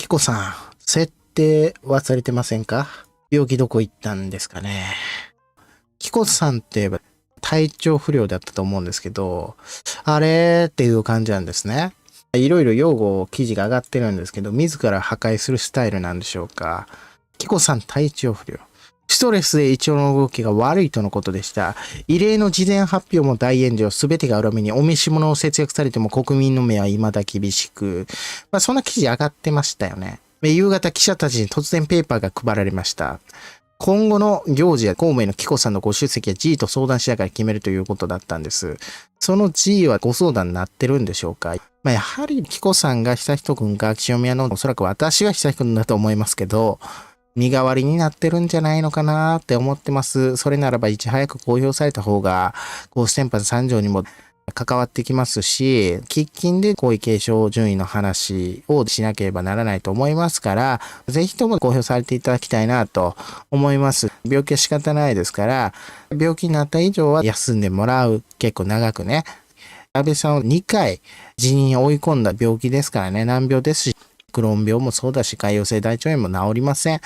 キコさん、設定忘れてませんか？病気どこ行ったんですかね。キコさんって言えば体調不良だったと思うんですけど、あれっていう感じなんですね。いろいろ用語、記事が上がってるんですけど、自ら破壊するスタイルなんでしょうか。キコさん体調不良。ストレスで胃腸の動きが悪いとのことでした。異例の事前発表も大炎上、すべてが裏目にお召し物を節約されても国民の目は未だ厳しく、そんな記事上がってましたよね。夕方記者たちに突然ペーパーが配られました。今後の行事や公務への紀子さんのご出席や G と相談しながら決めるということだったんです。その G はご相談になってるんでしょうか？やはり紀子さんが悠仁くんか秋篠宮のおそらく私は悠仁くんだと思いますけど、身代わりになってるんじゃないのかなって思ってます。それならばいち早く公表された方が、皇室典範3条にも関わってきますし、喫緊で皇位継承順位の話をしなければならないと思いますから、ぜひとも公表されていただきたいなと思います。病気は仕方ないですから、病気になった以上は休んでもらう。結構長くね。安倍さんを2回辞任に追い込んだ病気ですからね、難病ですし、クローン病もそうだし、潰瘍性大腸炎も治りません。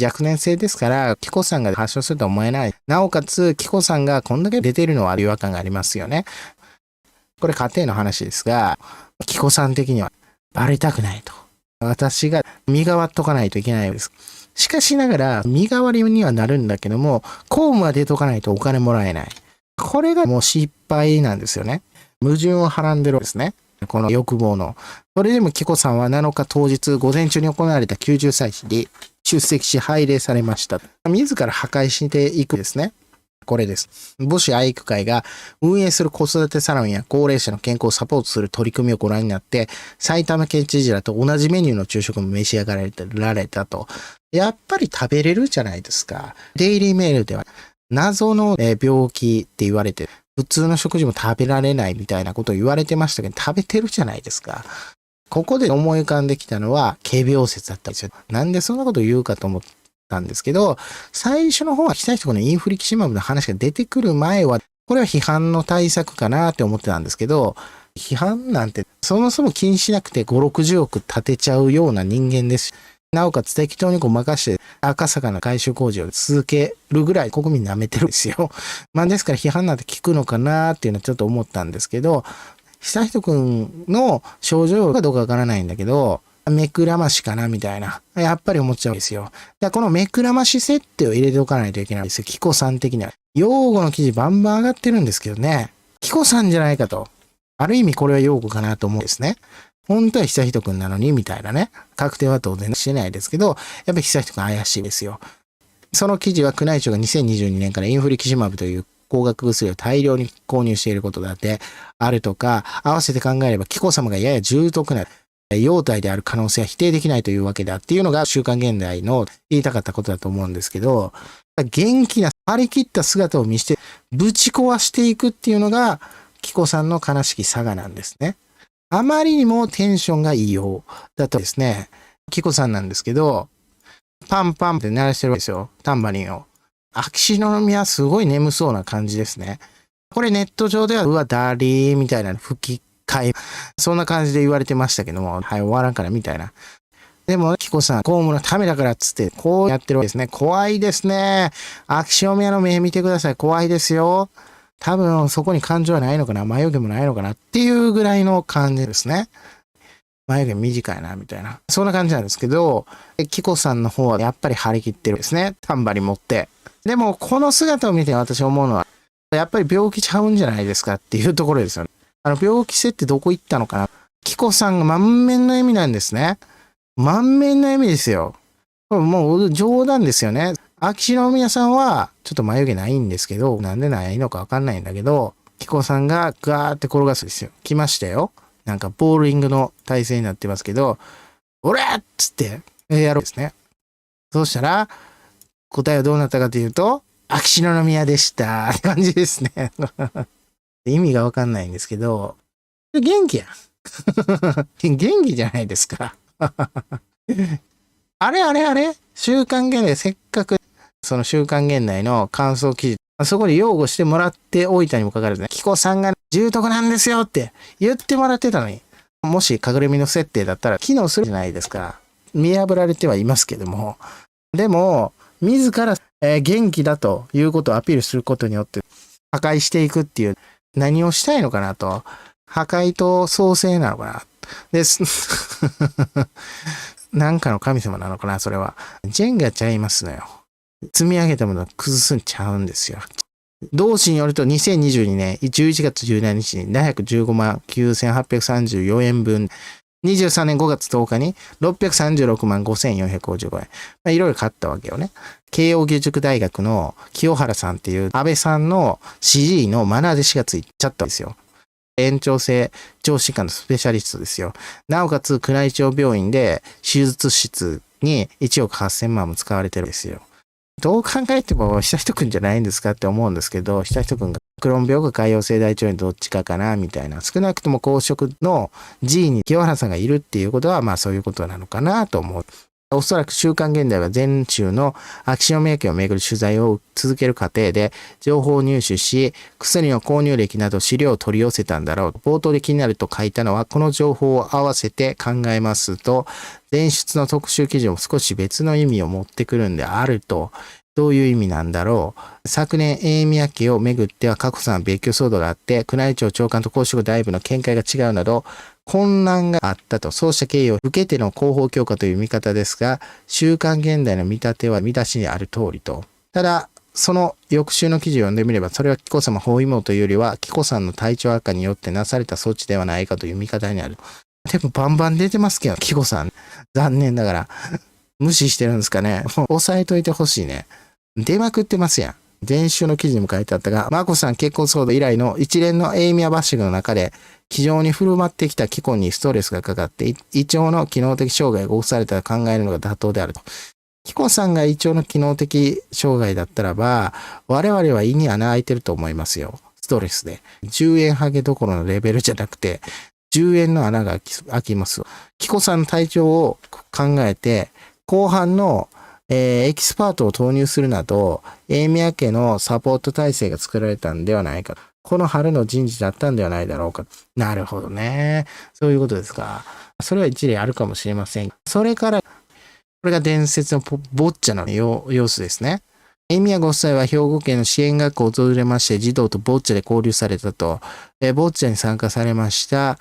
若年性ですから、紀子さんが発症するとは思えない。なおかつ、紀子さんがこんだけ出てるのは違和感がありますよね。これ家庭の話ですが、紀子さん的にはバレたくないと。私が身代わっとかないといけないです。しかしながら、身代わりにはなるんだけども、公務は出とかないとお金もらえない。これがもう失敗なんですよね。矛盾をはらんでるんですね。この欲望の。それでも紀子さんは7日当日午前中に行われた90歳忌に出席し拝礼されました。自ら破壊していくですね。これです。母子愛育会が運営する子育てサロンや高齢者の健康をサポートする取り組みをご覧になって、埼玉県知事らと同じメニューの昼食も召し上がられたと。やっぱり食べれるじゃないですか。デイリーメールでは謎の病気って言われて、普通の食事も食べられないみたいなことを言われてましたけど、食べてるじゃないですか。ここで思い浮かんできたのは、軽病説だったんですよ。なんでそんなこと言うかと思ったんですけど、最初の方は悠仁くんのインフリキシマブの話が出てくる前は、これは批判の対策かなって思ってたんですけど、批判なんてそもそも気にしなくて5、60億立てちゃうような人間です。なおかつ適当にごまかして赤坂の改修工事を続けるぐらい国民舐めてるんですよ。ですから批判なんて聞くのかなっていうのはちょっと思ったんですけど、悠仁くんの症状がどうかわからないんだけど、目くらましかなみたいな。やっぱり思っちゃうんですよ。この目くらまし設定を入れておかないといけないんですよ。紀子さん的には。用語の記事バンバン上がってるんですけどね。紀子さんじゃないかと。ある意味これは用語かなと思うんですね。本当は悠仁くんなのにみたいなね。確定は当然してないですけど、やっぱり悠仁くん怪しいですよ。その記事は宮内庁が2022年からインフリキシマブという高額薬を大量に購入していることだってあるとか、合わせて考えれば紀子様がやや重篤な容体である可能性は否定できないというわけだっていうのが週刊現代の言いたかったことだと思うんですけど、元気な張り切った姿を見せてぶち壊していくっていうのが紀子さんの悲しき差がなんですね。あまりにもテンションが異様だとですね、紀子さんなんですけど、パンパンって鳴らしてるわけですよ。タンバリンを。秋篠宮すごい眠そうな感じですね。これネット上では、うわ、ダリーみたいな吹き替え。そんな感じで言われてましたけども、はい、終わらんからみたいな。でも、紀子さん、公務のためだからっつって、こうやってるわけですね。怖いですね。秋篠宮の目見てください。怖いですよ。多分、そこに感情はないのかな、眉毛もないのかなっていうぐらいの感じですね。眉毛短いな、みたいな。そんな感じなんですけど、紀子さんの方はやっぱり張り切ってるんですね。タンバリン持って。でも、この姿を見て私思うのは、やっぱり病気ちゃうんじゃないですかっていうところですよね。病気性ってどこ行ったのかな。紀子さんが満面の笑みなんですね。満面の笑みですよ。これもう冗談ですよね。秋篠宮さんはちょっと眉毛ないんですけど、なんでないのかわかんないんだけど、紀子さんがガーって転がすんですよ。来ましたよ。なんかボーリングの体勢になってますけど、おれっつってやるんですね。そうしたら、答えはどうなったかというと、秋篠宮でしたって感じですね。意味がわかんないんですけど、元気やん。元気じゃないですか。あれ週刊現代、せっかくその週刊現代の感想記事、そこで擁護してもらっておいたにもかかわらずね、紀子さんが重篤なんですよって言ってもらってたのに、もしかぐるみの設定だったら機能するじゃないですか。見破られてはいますけども、でも、自ら、元気だということをアピールすることによって破壊していくっていう、何をしたいのかなと。破壊と創生なのかな。です。なんかの神様なのかな、それは。ジェンガちゃいますのよ。積み上げたものを崩すんちゃうんですよ。同誌によると2022年11月17日に715万9834円分、23年5月10日に636万5455円。いろいろ買ったわけよね。慶應義塾大学の清原さんっていう安倍さんの主治医の愛弟子がついちゃったんですよ。延長性腸疾患のスペシャリストですよ。なおかつ宮内庁病院で手術室に1億8000万も使われてるんですよ。どう考えても悠仁くんじゃないんですかって思うんですけど、悠仁くんがクローン病か潰瘍性大腸炎どっちかかなみたいな。少なくとも公職の G に清原さんがいるっていうことは、まあそういうことなのかなと思う。おそらく週刊現代は前週の秋篠宮家をめぐる取材を続ける過程で情報を入手し、薬の購入歴など資料を取り寄せたんだろう。冒頭で気になると書いたのは、この情報を合わせて考えますと、前出の特集記事も少し別の意味を持ってくるんであると。どういう意味なんだろう。昨年、永宮家をめぐっては佳子さん別居騒動があって、宮内庁長官と皇職大夫の見解が違うなど、混乱があったと、そうした経緯を受けての広報強化という見方ですが、週刊現代の見立ては見出しにある通りと。ただ、その翌週の記事を読んでみれば、それは紀子さま包囲網というよりは、紀子さんの体調悪化によってなされた措置ではないかという見方にある。でもバンバン出てますけど、紀子さん。残念ながら。無視してるんですかね。もう押さえといてほしいね。出まくってますやん。前週の記事にも書いてあったが、眞子さん結婚騒動以来の一連のエイミアバッシングの中で、気丈に振る舞ってきた紀子にストレスがかかって、胃腸の機能的障害が起こされたと考えるのが妥当であると。紀子さんが胃腸の機能的障害だったらば、我々は胃に穴開いてると思いますよ。ストレスで。10円ハゲどころのレベルじゃなくて、10円の穴が開きます。紀子さんの体調を考えて、後半のエキスパートを投入するなど、永宮家のサポート体制が作られたんではないか。この春の人事だったんではないだろうか。なるほどね。そういうことですか。それは一例あるかもしれません。それから、これが伝説のボッチャの様子ですね。永宮ご夫妻は兵庫県の支援学校を訪れまして、児童とボッチャで交流されたと。ボッチャに参加されました。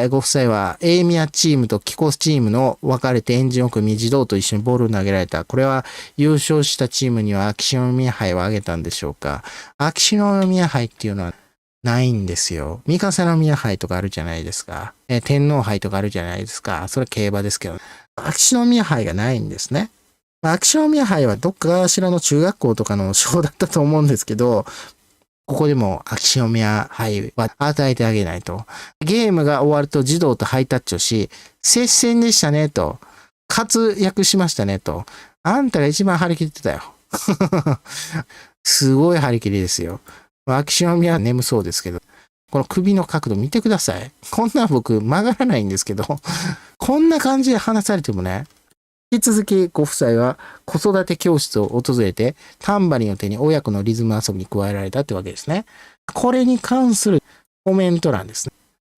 ご夫妻は永宮チームと紀子チームの分かれてエンジンを組み、児童と一緒にボールを投げられた。これは優勝したチームには秋篠宮杯をあげたんでしょうか。秋篠宮杯っていうのはないんですよ。三笠宮杯とかあるじゃないですか。天皇杯とかあるじゃないですか。それは競馬ですけど。秋篠宮杯がないんですね。秋篠宮杯はどっかしらの中学校とかの賞だったと思うんですけど、ここでも秋篠宮杯は与えてあげないと。ゲームが終わると児童とハイタッチをし、接戦でしたねと。活躍しましたねと。あんたが一番張り切ってたよ。すごい張り切りですよ。秋篠宮は眠そうですけど、この首の角度見てください。こんな僕曲がらないんですけど、こんな感じで話されてもね、引き続きご夫妻は子育て教室を訪れて、タンバリンを手に親子のリズム遊びに加えられたってわけですね。これに関するコメント欄ですね。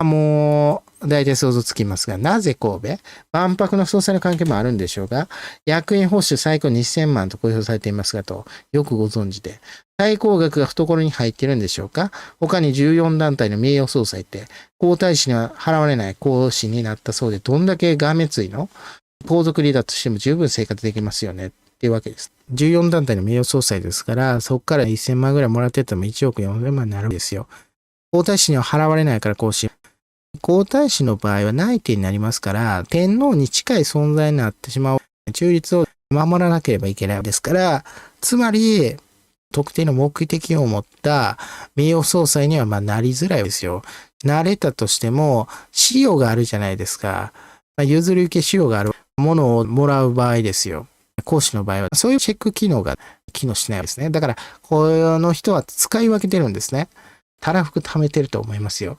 もう、大体想像つきますが、なぜ神戸万博の総裁の関係もあるんでしょうが、役員報酬最高2000万と公表されていますがと、よくご存知で、最高額が懐に入っているんでしょうか。他に14団体の名誉総裁って、皇太子には払われない皇嗣になったそうで、どんだけがめついの？皇族離脱しても十分生活できますよねっていうわけです。14団体の名誉総裁ですから、そこから1000万ぐらいもらってても1億4000万になるんですよ。皇太子には払われないから皇嗣。皇太子の場合は内定になりますから、天皇に近い存在になってしまう。中立を守らなければいけないですから、つまり、特定の目的を持った名誉総裁にはなりづらいですよ。なれたとしても、資料があるじゃないですか。譲り受け資料があるものをもらう場合ですよ。講師の場合は、そういうチェック機能が機能しないですね。だから、この人は使い分けてるんですね。たらふく貯めてると思いますよ。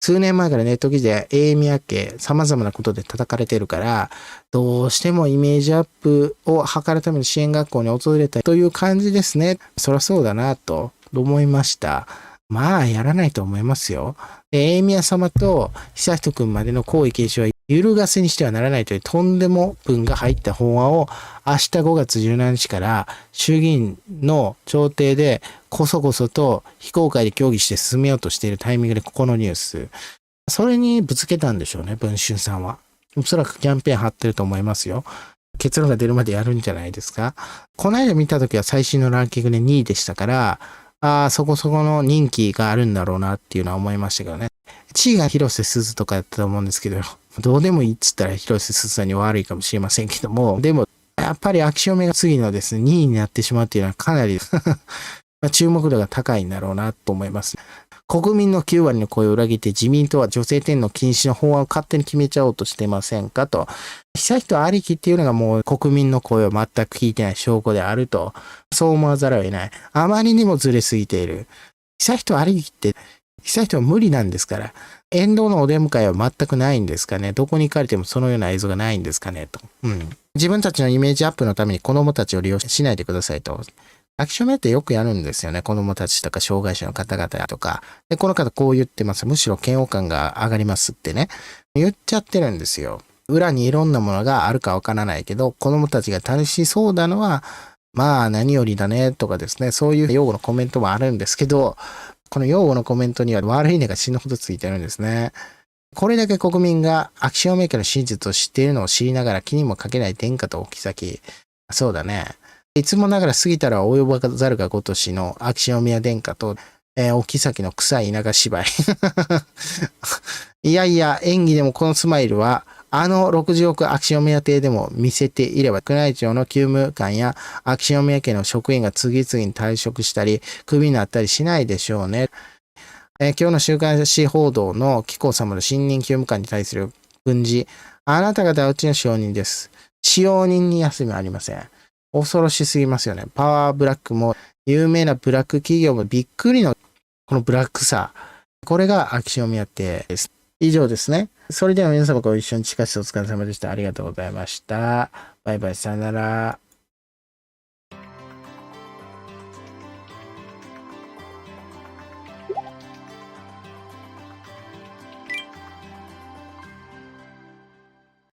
数年前からネット記事で永宮家様々なことで叩かれてるから、どうしてもイメージアップを図るために支援学校に訪れたという感じですね。そりゃそうだなと思いました。まあ、やらないと思いますよ。で、エイミヤ様と悠仁くんまでの皇位継承は揺るがせにしてはならないというとんでも文が入った法案を明日5月17日から衆議院の調停でこそこそと非公開で協議して進めようとしているタイミングでここのニュース。それにぶつけたんでしょうね、文春さんは。おそらくキャンペーン張ってると思いますよ。結論が出るまでやるんじゃないですか。この間見たときは最新のランキングで2位でしたから、そこそこの人気があるんだろうなっていうのは思いましたけどね。地位が広瀬すずとかだったと思うんですけど、どうでもいいっつったら広瀬すずさんに悪いかもしれませんけども、でも、やっぱり秋塩が次のですね、2位になってしまうっていうのはかなり注目度が高いんだろうなと思います。国民の9割の声を裏切って自民党は女性天皇禁止の法案を勝手に決めちゃおうとしてませんかと。悠仁ありきっていうのがもう国民の声を全く聞いてない証拠であると。そう思わざるを得ない。あまりにもずれすぎている。悠仁ありきって、悠仁は無理なんですから。沿道のお出迎えは全くないんですかね。どこに行かれてもそのような映像がないんですかねと。自分たちのイメージアップのために子供たちを利用しないでくださいと。秋署名ってよくやるんですよね。子供たちとか障害者の方々とか。で、この方こう言ってます。むしろ嫌悪感が上がりますってね。言っちゃってるんですよ。裏にいろんなものがあるかわからないけど、子供たちが楽しそうなのは、まあ何よりだねとかですね。そういう用語のコメントもあるんですけど、この用語のコメントには悪いねが死ぬほどついてるんですね。これだけ国民が秋塩名家の真実を知っているのを知りながら気にもかけない天下とお妃。そうだね。いつもながら過ぎたら及ばざるがごとしの秋篠宮殿下と、お妃の臭い田舎芝居。いやいや、演技でもこのスマイルは、60億秋篠宮邸でも見せていれば、宮内庁の旧務官や秋篠宮家の職員が次々に退職したり、クビになったりしないでしょうね。今日の週刊誌報道の紀子様の新任旧務官に対する訓示。あなた方はうちの使用人です。使用人に休みはありません。恐ろしすぎますよね。パワーブラックも、有名なブラック企業もびっくりの、このブラックさ。これが秋篠宮邸です。以上ですね。それでは皆様ご一緒に近しお疲れ様でした。ありがとうございました。バイバイ、さよなら。